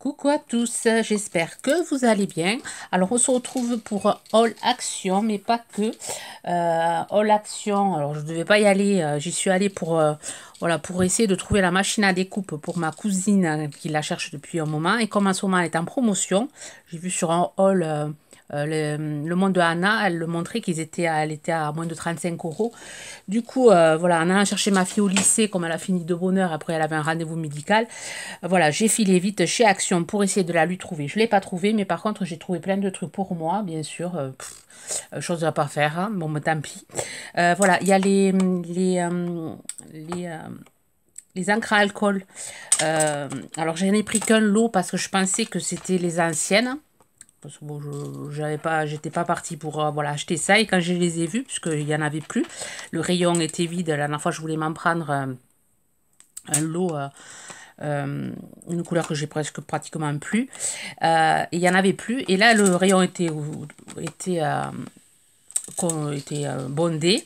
Coucou à tous, j'espère que vous allez bien. Alors on se retrouve pour Haul Action, mais pas que. Haul Action, alors je ne devais pas y aller, j'y suis allée pour, voilà, pour essayer de trouver la machine à découpe pour ma cousine qui la cherche depuis un moment. Et comme en ce moment elle est en promotion, j'ai vu sur un haul le monde de Anna, elle le montrait elle était à moins de 35 euros. Du coup, voilà, en allant chercher ma fille au lycée, comme elle a fini de bonne heure, après elle avait un rendez-vous médical. Voilà, j'ai filé vite chez Action pour essayer de la lui trouver. Je ne l'ai pas trouvée, mais par contre, j'ai trouvé plein de trucs pour moi, bien sûr. Chose à pas faire, hein. Bon, mais tant pis. Voilà, il y a les, euh, les encres à alcool. Alors, j'en ai pris qu'un lot parce que je pensais que c'était les anciennes. Parce que bon, j'étais pas partie pour voilà, acheter ça. Et quand je les ai vus, puisqu'il n'y en avait plus, le rayon était vide. La dernière fois, je voulais m'en prendre un lot. Une couleur que j'ai presque pratiquement plus. Il n'y en avait plus. Et là, le rayon était, bondé.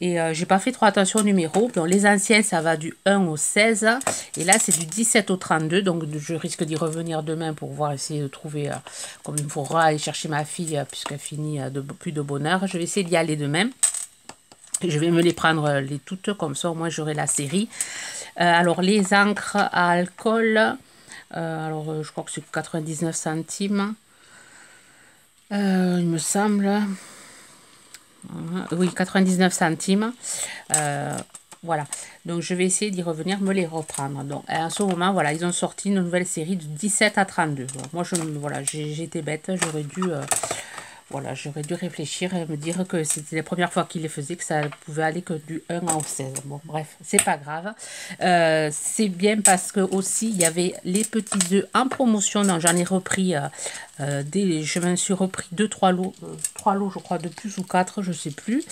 Et j'ai pas fait trop attention au numéro. Donc, les anciens, ça va du 1 au 16. Et là, c'est du 17 au 32. Donc, je risque d'y revenir demain pour voir, essayer de trouver, comme il me faudra aller chercher ma fille, puisqu'elle finit plus de bonne heure. Je vais essayer d'y aller demain. Je vais me les prendre les toutes, comme ça au moins j'aurai la série. Alors les encres à alcool, je crois que c'est 99 centimes, il me semble. Oui, 99 centimes. Voilà, donc je vais essayer d'y revenir, me les reprendre. Donc à ce moment, voilà, ils ont sorti une nouvelle série de 17 à 32. Donc, moi, voilà, j'ai été bête, voilà, j'aurais dû réfléchir et me dire que c'était la première fois qu'il les faisait, que ça pouvait aller que du 1 au 16. Bon, bref, c'est pas grave. C'est bien parce que aussi, il y avait les petits œufs en promotion. Donc, j'en ai repris, je m'en suis repris 2-3 lots, 3 lots, je crois, de plus ou 4, je sais plus.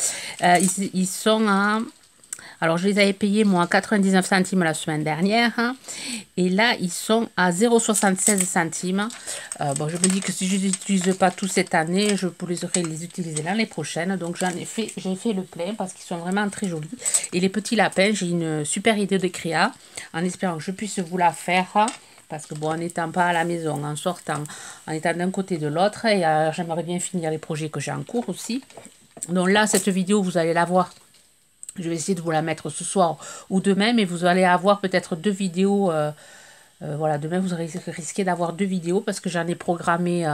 Ils sont à... Alors, je les avais payés, moi, 99 centimes la semaine dernière. Hein, et là, ils sont à 0,76 centimes. Bon, je me dis que si je ne les utilise pas tous cette année, je pourrais les utiliser l'année prochaine. Donc, j'ai fait le plein parce qu'ils sont vraiment très jolis. Et les petits lapins, j'ai une super idée de créa. En espérant que je puisse vous la faire. Parce que bon, en n'étant pas à la maison, en sortant, en étant d'un côté de l'autre. Et j'aimerais bien finir les projets que j'ai en cours aussi. Donc là, cette vidéo, vous allez la voir. Je vais essayer de vous la mettre ce soir ou demain, mais vous allez avoir peut-être 2 vidéos. Voilà, demain, vous risquez d'avoir 2 vidéos parce que j'en ai programmé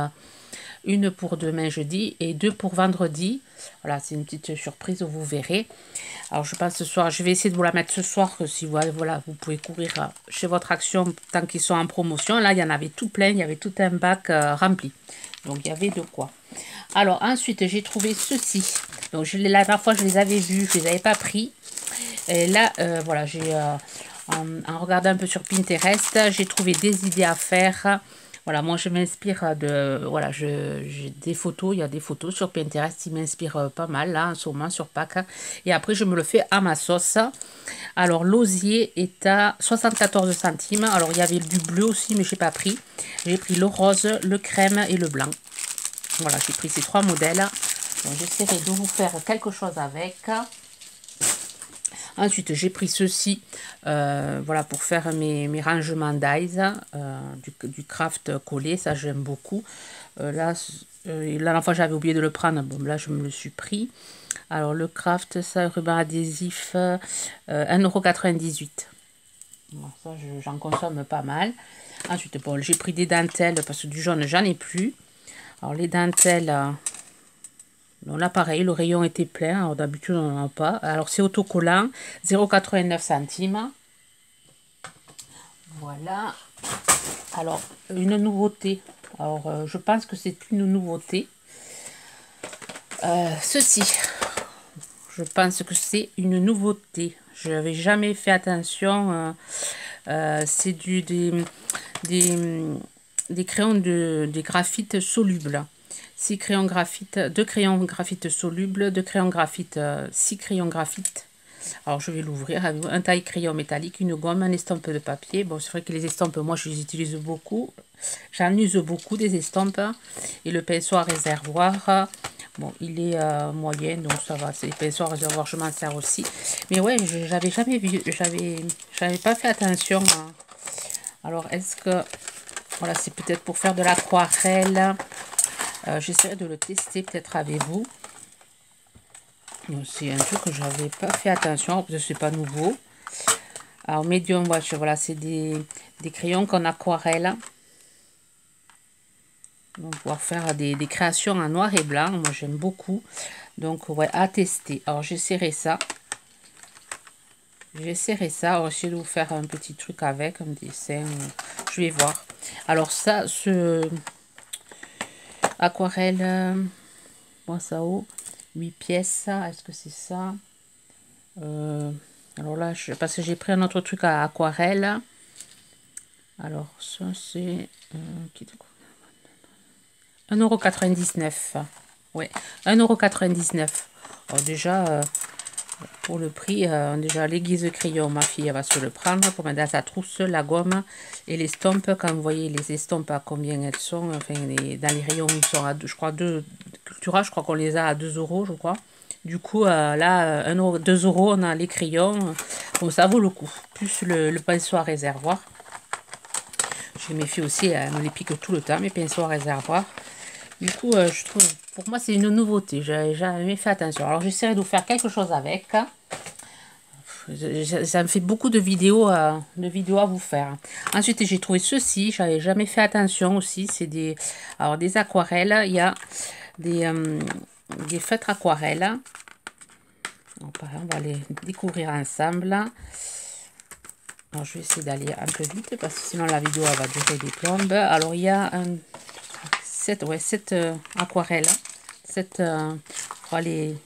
une pour demain jeudi et 2 pour vendredi. Voilà, c'est une petite surprise, vous verrez. Alors, je pense ce soir, je vais essayer de vous la mettre ce soir, que si voilà, vous pouvez courir chez votre Action tant qu'ils sont en promotion. Là, il y en avait tout plein, il y avait tout un bac rempli. Donc, il y avait de quoi. Alors, ensuite, j'ai trouvé ceci. Donc, la dernière fois, je les avais vus, je ne les avais pas pris. Et là, voilà, en regardant un peu sur Pinterest, j'ai trouvé des idées à faire. Voilà, moi, je m'inspire de... Voilà, j'ai des photos, il y a des photos sur Pinterest qui m'inspirent pas mal, là, en ce moment, sur Pâques. Et après, je me le fais à ma sauce. Alors, l'osier est à 74 centimes. Alors, il y avait du bleu aussi, mais je n'ai pas pris. J'ai pris le rose, le crème et le blanc. Voilà, j'ai pris ces 3 modèles. J'essaierai de vous faire quelque chose avec. Ensuite, j'ai pris ceci, voilà, pour faire mes rangements d'eyes, du craft collé, ça j'aime beaucoup. Là, la dernière fois j'avais oublié de le prendre, bon là je me le suis pris. Alors le craft, ça, ruban adhésif, 1,98 €. Bon, ça j'en consomme pas mal. Ensuite, bon, j'ai pris des dentelles parce que du jaune j'en ai plus. Alors les dentelles... Donc là, pareil, le rayon était plein. Alors d'habitude, on n'en a pas. Alors c'est autocollant, 0,89 centimes. Voilà. Alors, une nouveauté. Alors, je pense que c'est une nouveauté. Ceci. Je pense que c'est une nouveauté. Je n'avais jamais fait attention. C'est des crayons des graphites solubles. 6 crayons graphite, 2 crayons graphite solubles, 2 crayons graphite, 6 crayons graphite. Alors je vais l'ouvrir avec un taille crayon métallique, une gomme, un estampe de papier. Bon, c'est vrai que les estampes, moi je les utilise beaucoup. J'en use beaucoup des estampes. Et le pinceau à réservoir, bon, il est moyen, donc ça va. C'est les pinceaux à réservoir, je m'en sers aussi. Mais ouais, j'avais jamais vu, j'avais pas fait attention. Alors est-ce que Voilà, c'est peut-être pour faire de l'aquarelle. J'essaierai de le tester peut-être avec vous. C'est un truc que j'avais pas fait attention, parce que c'est pas nouveau. Alors, Medium Wash, voilà, c'est des crayons qu'en aquarelle. Donc, pouvoir faire des créations en noir et blanc. Moi, j'aime beaucoup. Donc, ouais, à tester. Alors, j'essaierai ça. J'essaierai ça. On va essayer de vous faire un petit truc avec, un dessin. Je vais voir. Alors, ça, ce aquarelle, Boissao, 8 pièces. Est-ce que c'est ça? Alors là, parce que j'ai pris un autre truc à aquarelle. Alors, ça, c'est 1,99 €. Ouais, 1,99 €. Alors déjà, pour le prix, déjà l'aiguise crayon, ma fille elle va se le prendre pour mettre dans sa trousse, la gomme et l'estompe. Quand vous voyez les estompes à combien elles sont, enfin dans les rayons ils sont à je crois 2 Cultura, je crois qu'on les a à 2 € je crois. Du coup là 1 €, 2 € on a les crayons, bon ça vaut le coup. Plus le pinceau à réservoir. J'ai mes filles aussi, elles me les piquent tout le temps, mes pinceaux à réservoir. Du coup, je trouve, pour moi, c'est une nouveauté. J'avais jamais fait attention. Alors, j'essaierai de vous faire quelque chose avec. Ça me fait beaucoup de vidéos à vous faire. Ensuite, j'ai trouvé ceci. J'avais jamais fait attention aussi. C'est des aquarelles. Il y a des feutres aquarelles. Donc, pareil, on va les découvrir ensemble. Alors, je vais essayer d'aller un peu vite parce que sinon la vidéo elle va durer des plombes. Alors, il y a cette aquarelle. On va les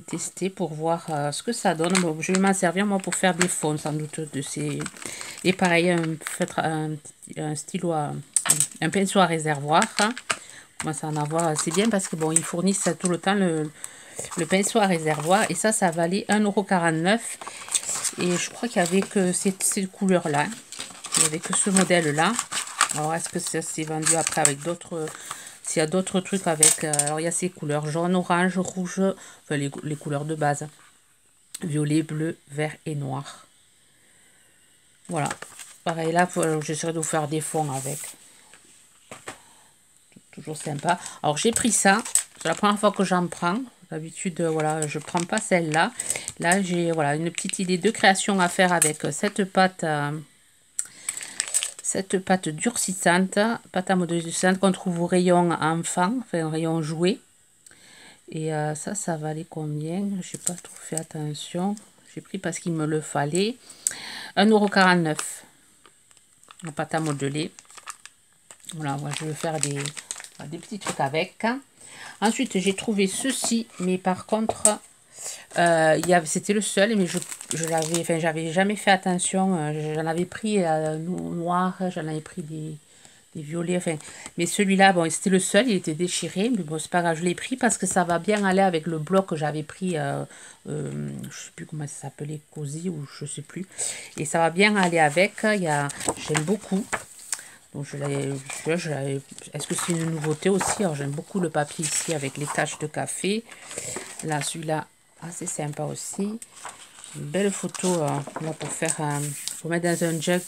tester pour voir ce que ça donne. Bon, je vais m'en servir moi pour faire des fonds sans doute de ces. Et pareil, un stylo, un pinceau à réservoir. On commence à en avoir. C'est bien parce que bon, ils fournissent tout le temps le pinceau à réservoir. Et ça valait 1,49 €. Et je crois qu'il n'y avait que ces couleurs-là. Il n'y avait que ce modèle-là. Alors, est-ce que ça s'est vendu après avec d'autres... S'il y a d'autres trucs avec... alors, il y a ces couleurs jaune, orange, rouge. Enfin, les couleurs de base. Violet, bleu, vert et noir. Voilà. Pareil, là, j'essaierai de vous faire des fonds avec. Toujours sympa. Alors, j'ai pris ça. C'est la première fois que j'en prends. D'habitude, voilà, je prends pas celle-là. Là, j'ai voilà, une petite idée de création à faire avec cette pâte... cette pâte durcissante, pâte à modeler durcissante qu'on trouve au rayon enfant, enfin au rayon jouet. Et ça valait combien? Je n'ai pas trop fait attention. J'ai pris parce qu'il me le fallait. 1,49 € en pâte à modeler. Voilà, moi je vais faire des petits trucs avec. Ensuite, j'ai trouvé ceci, mais par contre, c'était le seul, mais j'avais jamais fait attention. J'en avais pris noir, j'en avais pris des violets, enfin, mais celui-là, bon, c'était le seul, il était déchiré, mais bon, c'est pas grave, je l'ai pris parce que ça va bien aller avec le bloc que j'avais pris, je sais plus comment ça s'appelait, Cozy ou je sais plus, et ça va bien aller avec. J'aime beaucoup. Donc est-ce que c'est une nouveauté aussi? Alors j'aime beaucoup le papier ici avec les taches de café. Là, celui-là, assez sympa aussi. Une belle photo là, pour mettre dans un jug,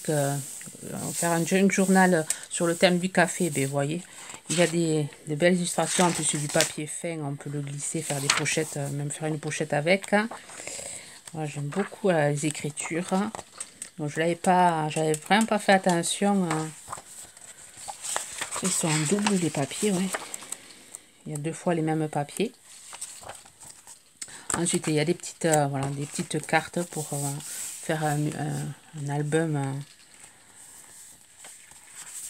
faire un junk journal sur le thème du café. Ben, vous voyez, il y a des belles illustrations. En plus, c'est du papier fin, on peut le glisser, faire des pochettes, même faire une pochette avec. Voilà, j'aime beaucoup les écritures. Donc, j'avais vraiment pas fait attention. Ils sont en double les papiers, ouais. Il y a 2 fois les mêmes papiers. Ensuite, il y a des petites, voilà, des petites cartes pour faire un album.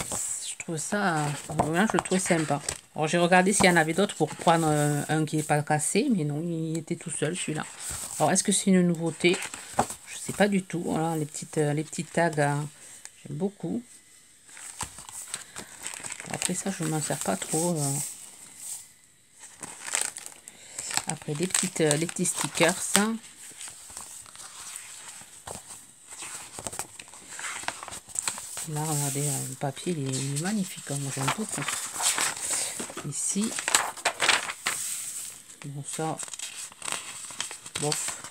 Je trouve ça, je le trouve sympa. Alors, j'ai regardé s'il y en avait d'autres pour prendre un qui n'est pas cassé, mais non, il était tout seul celui-là. Alors, est-ce que c'est une nouveauté? Je sais pas du tout. Voilà, les petites tags, j'aime beaucoup. Après ça, je ne m'en sers pas trop. Après, les petits stickers. Là, regardez, le papier, il est magnifique. Moi, j'aime beaucoup. Ici. Bon, ça. Bof.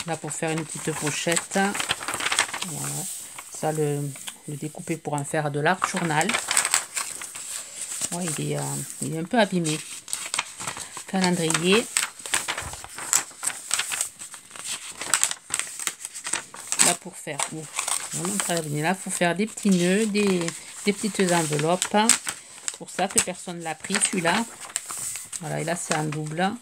Là, pour faire une petite pochette. Voilà. Ça, le découper pour en faire de l'art journal. Ouais, il est un peu abîmé. Calendrier. Là, pour faire... vraiment très bien. Là, pour faire des petits nœuds, des petites enveloppes. Pour ça que personne ne l'a pris, celui-là. Voilà, et là, c'est en double.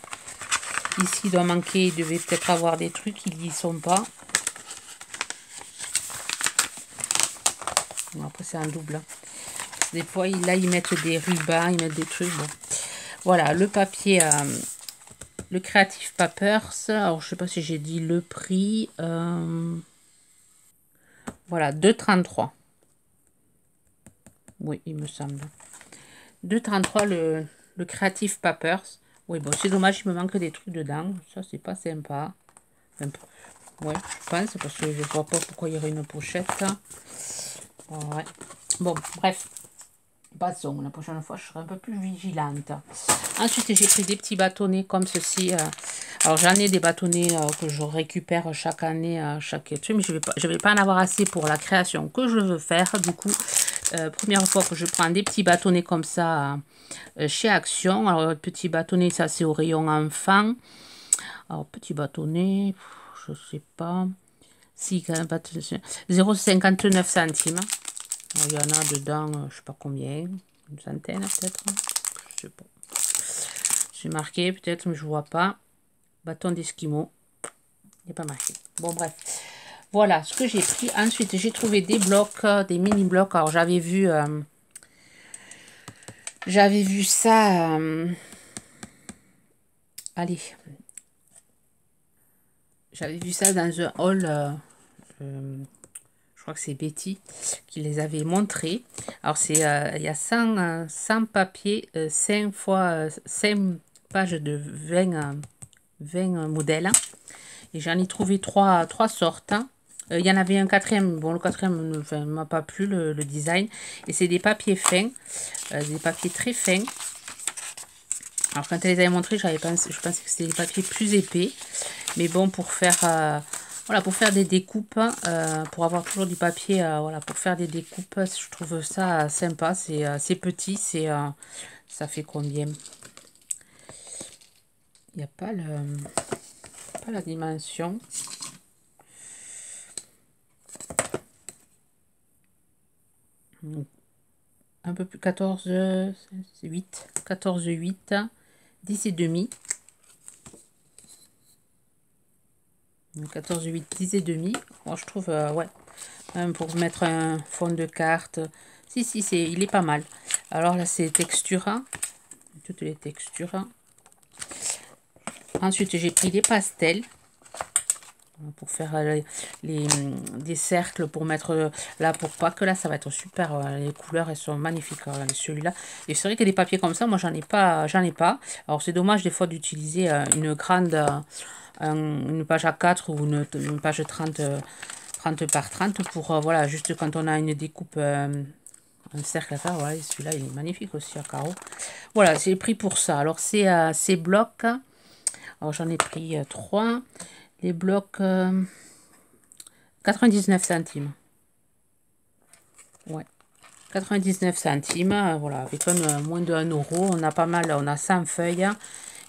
Ici, il doit manquer, il devait peut-être avoir des trucs, ils n'y sont pas. Bon, après, c'est un double. Des fois, là, ils mettent des rubans, ils mettent des trucs. Bon. Voilà, le papier, le Creative Papers. Alors, je sais pas si j'ai dit le prix. Voilà, 2,33. Oui, il me semble. 2,33 le Creative Papers. Oui, bon, c'est dommage, il me manque des trucs dedans. Ça, c'est pas sympa. Ouais, je pense, parce que je vois pas pourquoi il y aurait une pochette. Ouais. Bon, bref. Passons, la prochaine fois, je serai un peu plus vigilante. Ensuite, j'ai pris des petits bâtonnets comme ceci. Alors, j'en ai des bâtonnets que je récupère chaque année, chaque truc, mais je vais pas en avoir assez pour la création que je veux faire. Du coup, première fois que je prends des petits bâtonnets comme ça chez Action. Alors, petit bâtonnet, ça, c'est au rayon enfant. Alors, petit bâtonnet, je sais pas. Si, quand même, 0,59 centimes. Il y en a dedans, je sais pas combien, une centaine peut-être, je sais pas. C'est marqué peut-être, mais je vois pas. Bâton d'esquimau, il n'est pas marqué. Bon, bref. Voilà ce que j'ai pris. Ensuite, j'ai trouvé des blocs, des mini-blocs. Alors, j'avais vu ça. Allez. J'avais vu ça dans un haul. Je crois que c'est Betty qui les avait montrés. Alors, c'est il y a 100 papiers, 5 fois 5 pages de 20 modèles. Et j'en ai trouvé trois sortes. Il y en avait un quatrième. Bon, le quatrième ne m'a pas plu, le design. Et c'est des papiers fins, des papiers très fins. Alors, quand elle les avait montrés, je pensais que c'était des papiers plus épais. Mais bon, pour faire... voilà, pour faire des découpes, pour avoir toujours du papier, voilà, pour faire des découpes, je trouve ça sympa. C'est petit, ça fait combien? Il n'y a pas la dimension. Un peu plus, 14, 8, 14, 8, 10 et demi. 14, 8, 10 et demi. Moi, je trouve, ouais, même pour mettre un fond de carte. Si, il est pas mal. Alors là, c'est textura. Toutes les textures. Ensuite, j'ai pris des pastels. Pour faire des cercles, pour mettre là, pour pas que là, ça va être super. Les couleurs, elles sont magnifiques, celui-là. Et c'est vrai que des papiers comme ça, moi, j'en ai pas. Alors, c'est dommage, des fois, d'utiliser une grande... une page A4 ou une page 30 par 30 pour, voilà, juste quand on a une découpe, un cercle à faire, voilà, celui-là, il est magnifique aussi à carreaux. Voilà, c'est pris pour ça. Alors, c'est blocs. Alors, j'en ai pris 3. Les blocs, 99 centimes. Ouais. 99 centimes, voilà, avec moins de 1 euro, on a pas mal, on a 100 feuilles.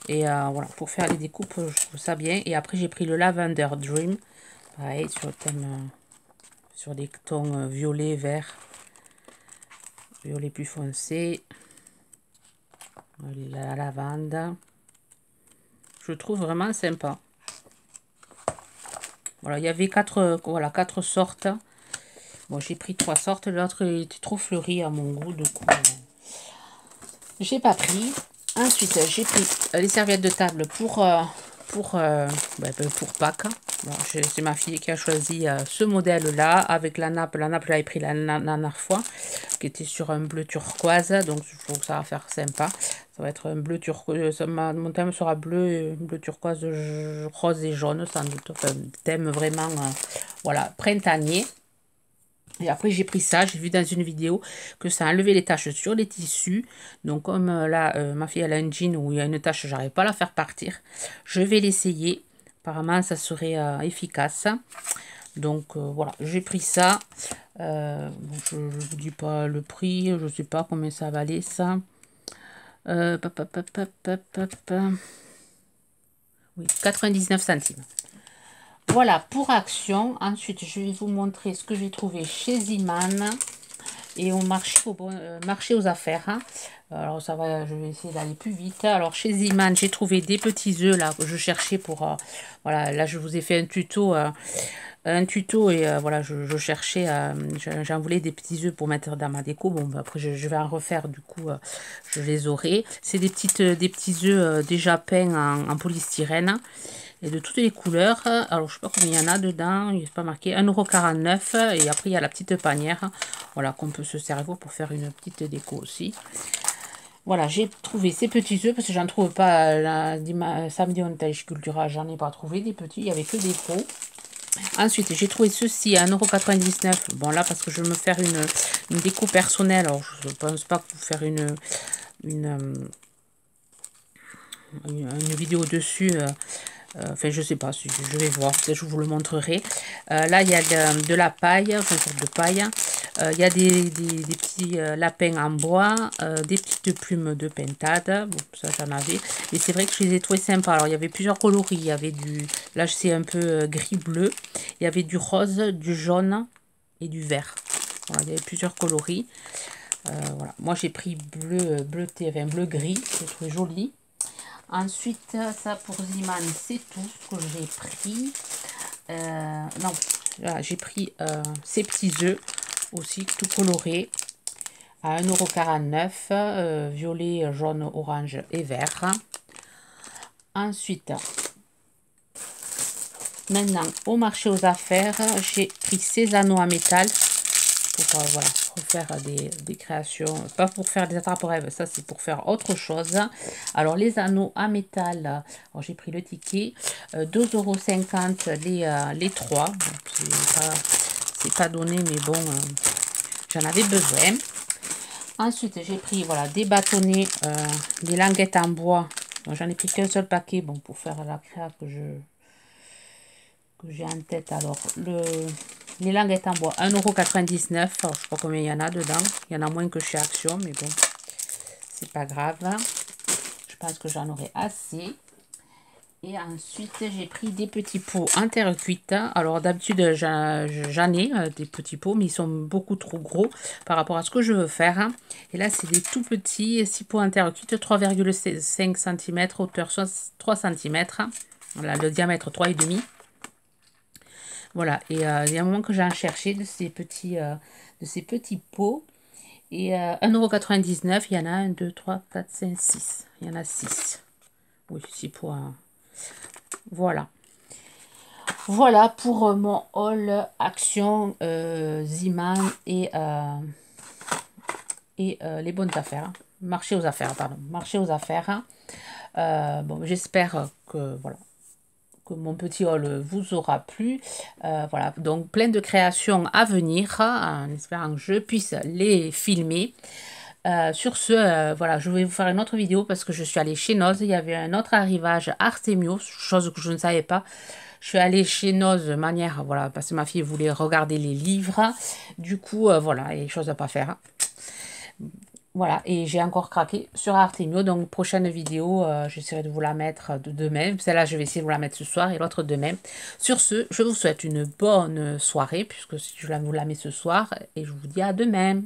Et voilà, pour faire les découpes, je trouve ça bien. Et après, j'ai pris le Lavender Dream. Pareil, sur le thème, sur des tons violet, vert. Violet plus foncé. La lavande. Je trouve vraiment sympa. Voilà, il y avait 4 sortes. Bon, j'ai pris 3 sortes. L'autre était trop fleuri à mon goût. Du coup, j'ai pas pris. Ensuite, j'ai pris les serviettes de table pour Pâques. Bon, c'est ma fille qui a choisi ce modèle-là avec la nappe. La nappe, j'avais pris la dernière fois, qui était sur un bleu turquoise. Donc, je trouve que ça va faire sympa. Ça va être un bleu turquoise. Mon thème sera bleu turquoise, rose et jaune, sans doute. Enfin, thème vraiment, voilà, printanier. Et après, j'ai pris ça. J'ai vu dans une vidéo que ça enlevait les taches sur les tissus. Donc, comme là, ma fille, elle a un jean où il y a une tache, j'arrive pas à la faire partir. Je vais l'essayer. Apparemment, ça serait efficace. Donc voilà, j'ai pris ça. Je ne vous dis pas le prix, je ne sais pas combien ça valait ça. Oui, 99 centimes. Voilà pour Action. Ensuite, je vais vous montrer ce que j'ai trouvé chez Ziman et au marché aux affaires. Hein. Alors ça va, je vais essayer d'aller plus vite. Alors chez Ziman, j'ai trouvé des petits œufs là que je cherchais pour voilà, là je vous ai fait un tuto et voilà, je cherchais, j'en voulais des petits œufs pour mettre dans ma déco. Bon, bah, après, je vais en refaire, du coup, je les aurai. C'est des petits œufs déjà peints en polystyrène et de toutes les couleurs. Alors, je sais pas combien il y en a dedans, il n'est pas marqué, 1,49 € et après, il y a la petite panière, voilà, qu'on peut se servir pour faire une petite déco aussi. Voilà, j'ai trouvé ces petits œufs parce que j'en trouve pas samedi en Taïch Cultura, j'en ai pas trouvé des petits, il y avait que des gros. Ensuite, j'ai trouvé ceci à 1,99 €. Bon, là, parce que je veux me faire une déco personnelle. Alors, je ne pense pas vous faire une vidéo dessus. Enfin, je sais pas, si je vais voir, peut-être je vous le montrerai. Là, il y a de la paille, enfin, une sorte de paille. Il y a des petits lapins en bois, des petites plumes de pintade. Bon, ça, j'en avais. Mais c'est vrai que je les ai trouvés sympas. Alors, il y avait plusieurs coloris. Il y avait là, c'est un peu gris-bleu. Il y avait du rose, du jaune et du vert. Voilà, il y avait plusieurs coloris. Voilà. Moi, j'ai pris bleuté, enfin bleu-gris. J'ai trouvé joli. Ensuite, ça pour Ziman, c'est tout ce que j'ai pris. Non, voilà, j'ai pris ces petits œufs aussi, tout colorés, à 1,49 €, violet, jaune, orange et vert. Ensuite, maintenant, au marché aux affaires, j'ai pris ces anneaux en métal pour voilà, refaire des créations, pas pour faire des attrape-rêves, ça c'est pour faire autre chose. Alors les anneaux en métal, j'ai pris le ticket, 2,50 € les trois, c'est pas donné mais bon, j'en avais besoin. Ensuite j'ai pris voilà, des bâtonnets, des languettes en bois, j'en ai pris qu'un seul paquet, bon, pour faire la créa que j'ai en tête. Alors les languettes en bois, 1,99 €. Alors, je sais pas combien il y en a dedans. Il y en a moins que chez Action, mais bon, c'est pas grave. Je pense que j'en aurai assez. Et ensuite, j'ai pris des petits pots en terre cuite. Alors, d'habitude, j'en ai des petits pots, mais ils sont beaucoup trop gros par rapport à ce que je veux faire. Et là, c'est des tout petits 6 pots en terre cuite, 3,5 cm, hauteur 3 cm. Voilà, le diamètre 3,5 cm. Voilà, et il y a un moment que j'ai en cherché de ces petits pots. Et 1,99 €, il y en a 1, 2, 3, 4, 5, 6. Il y en a 6. Oui, 6 pots. Voilà. Voilà pour mon haul Action, Ziman et les bonnes affaires. Marché aux affaires, pardon. Marché aux affaires. Bon, j'espère que voilà, que mon petit haul vous aura plu. Voilà, donc plein de créations à venir, en espérant que je puisse les filmer. Sur ce, voilà, je vais vous faire une autre vidéo parce que je suis allée chez Noz. Il y avait un autre arrivage Artemio, chose que je ne savais pas. Je suis allée chez Noz de manière, voilà, parce que ma fille voulait regarder les livres. Du coup, voilà, il y a des choses à pas faire. Voilà, et j'ai encore craqué sur Artemio, donc prochaine vidéo, j'essaierai de vous la mettre demain. Celle-là, je vais essayer de vous la mettre ce soir et l'autre demain. Sur ce, je vous souhaite une bonne soirée, puisque je vous la mets ce soir, et je vous dis à demain.